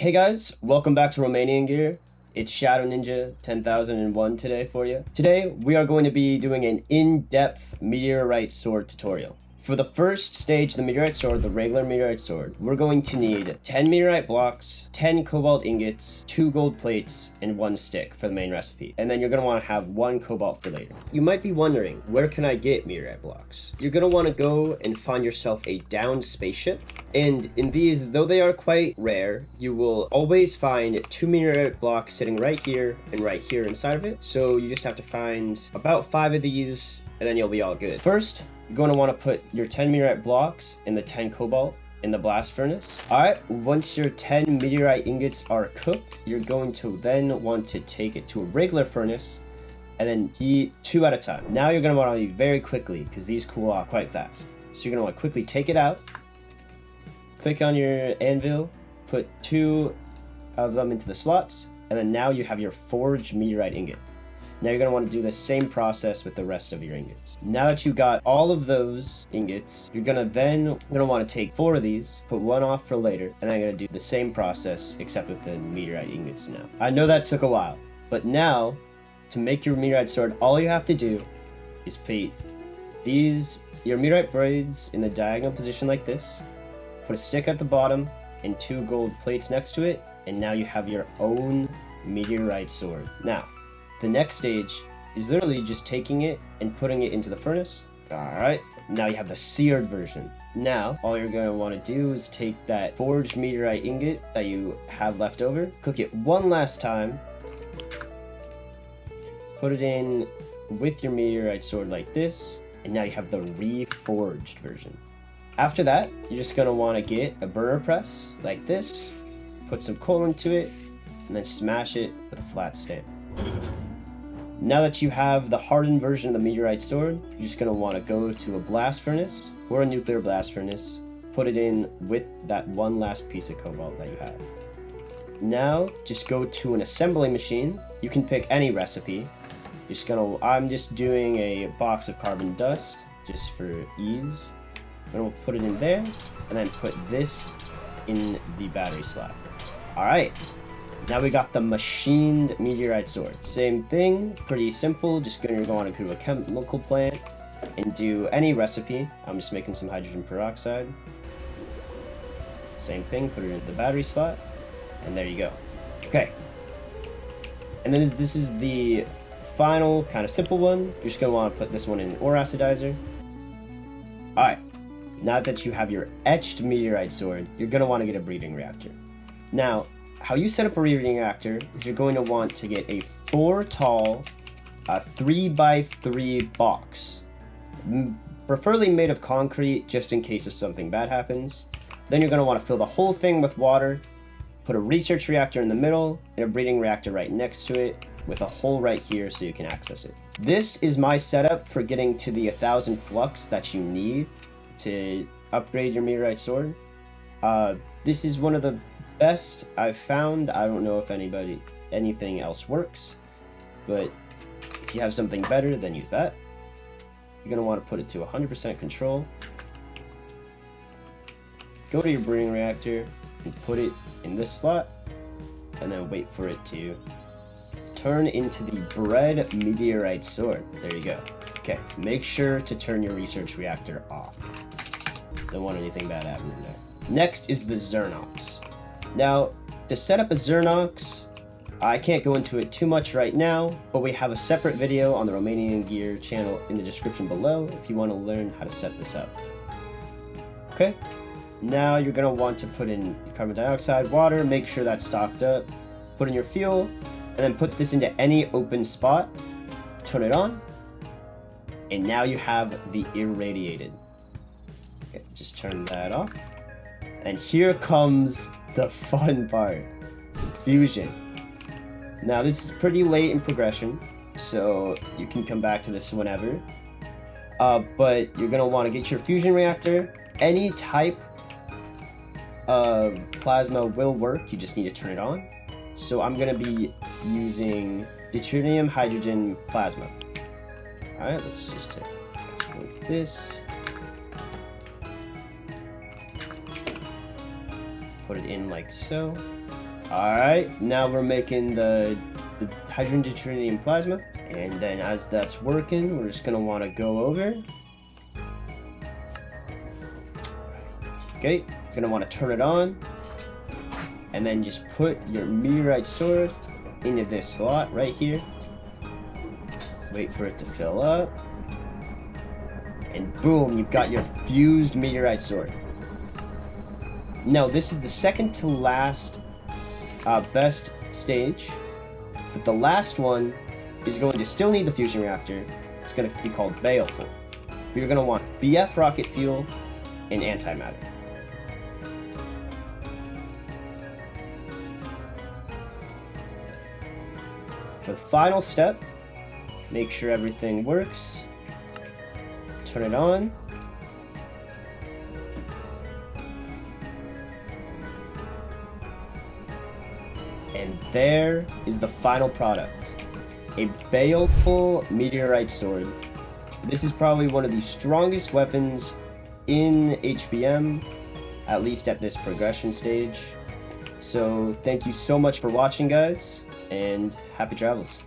Hey guys, welcome back to Romanian Gear. It's Shadow Ninja 10,001 today for you. Today we are going to be doing an in-depth Meteorite sword tutorial. For the first stage, the Meteorite sword, the regular Meteorite sword, we're going to need 10 Meteorite blocks, 10 cobalt ingots, 2 gold plates, and 1 stick for the main recipe. And then you're going to want to have 1 cobalt for later. You might be wondering, where can I get Meteorite blocks? You're going to want to go and find yourself a downed spaceship. And in these, though they are quite rare, you will always find 2 Meteorite blocks sitting right here and right here inside of it. So you just have to find about 5 of these, and then you'll be all good. First, you're going to want to put your 10 Meteorite blocks and the 10 cobalt in the blast furnace. Alright, once your 10 Meteorite ingots are cooked, you're going to then want to take it to a regular furnace and then heat 2 at a time. Now you're going to want to be very quickly because these cool off quite fast. So you're going to want to quickly take it out, click on your anvil, put 2 of them into the slots, and then now you have your forged Meteorite ingot. Now you're going to want to do the same process with the rest of your ingots. Now that you got all of those ingots, you're going to want to take 4 of these, put 1 off for later, and I'm going to do the same process except with the Meteorite ingots now. I know that took a while, but now to make your Meteorite sword, all you have to do is put your Meteorite braids in the diagonal position like this, put a stick at the bottom and 2 gold plates next to it, and now you have your own Meteorite sword. Now, the next stage is literally just taking it and putting it into the furnace. Alright, now you have the seared version. Now, all you're going to want to do is take that forged Meteorite ingot that you have left over, cook it one last time, put it in with your Meteorite sword like this, and now you have the reforged version. After that, you're just going to want to get a burner press like this, put some coal into it, and then smash it with a flat stamp. Now that you have the hardened version of the Meteorite sword, you're just going to want to go to a blast furnace or a nuclear blast furnace, put it in with that one last piece of cobalt that you have. Now, just go to an assembly machine. You can pick any recipe. I'm just doing a box of carbon dust just for ease. I'm going to put it in there and then put this in the battery slot. Alright. Now we got the machined Meteorite sword. Same thing, pretty simple. Just going to go on to a chemical plant and do any recipe. I'm just making some hydrogen peroxide. Same thing, put it into the battery slot, and there you go. Okay. And then this is the final kind of simple one. You're just going to want to put this one in an ore acidizer. Alright. Now that you have your etched Meteorite sword, you're going to want to get a breeding reactor. Now, how you set up a breeding reactor is you're going to want to get a 4 tall 3x3 box, preferably made of concrete just in case if something bad happens. Then you're going to want to fill the whole thing with water, put a research reactor in the middle, and a breeding reactor right next to it with a hole right here so you can access it. This is my setup for getting to the 1,000 flux that you need to upgrade your Meteorite sword. This is one of the best I've found. I don't know if anything else works, but if you have something better, then use that. You're going to want to put it to 100% control. Go to your breeding reactor and put it in this slot, and then wait for it to turn into the bred Meteorite sword. There you go. Okay, make sure to turn your research reactor off. Don't want anything bad happening there. Next is the Xernox. Now, to set up a Xernox, I can't go into it too much right now, but we have a separate video on the Romanian Gear channel in the description below if you want to learn how to set this up. Okay, now you're going to want to put in carbon dioxide, water, make sure that's stocked up, put in your fuel, and then put this into any open spot, turn it on, and now you have the irradiated. Okay, just turn that off. And here comes the fun part, fusion. Now this is pretty late in progression, so you can come back to this whenever. But you're gonna want to get your fusion reactor. Any type of plasma will work, you just need to turn it on. So I'm gonna be using deuterium hydrogen plasma. Alright, let's go with this. Put it in like so. Alright, now we're making the hydrogen deuterium plasma, and then as that's working, we're just gonna want to go over. Okay, you're gonna want to turn it on, and then just put your meteorite sword into this slot right here. Wait for it to fill up, and boom, you've got your fused meteorite sword. Now this is the second to last best stage, but the last one is going to still need the fusion reactor. It's going to be called baleful. You're going to want BF rocket fuel and antimatter. For the final step, make sure everything works. Turn it on. And there is the final product, a baleful meteorite sword. This is probably one of the strongest weapons in HBM, at least at this progression stage. So thank you so much for watching, guys, and happy travels.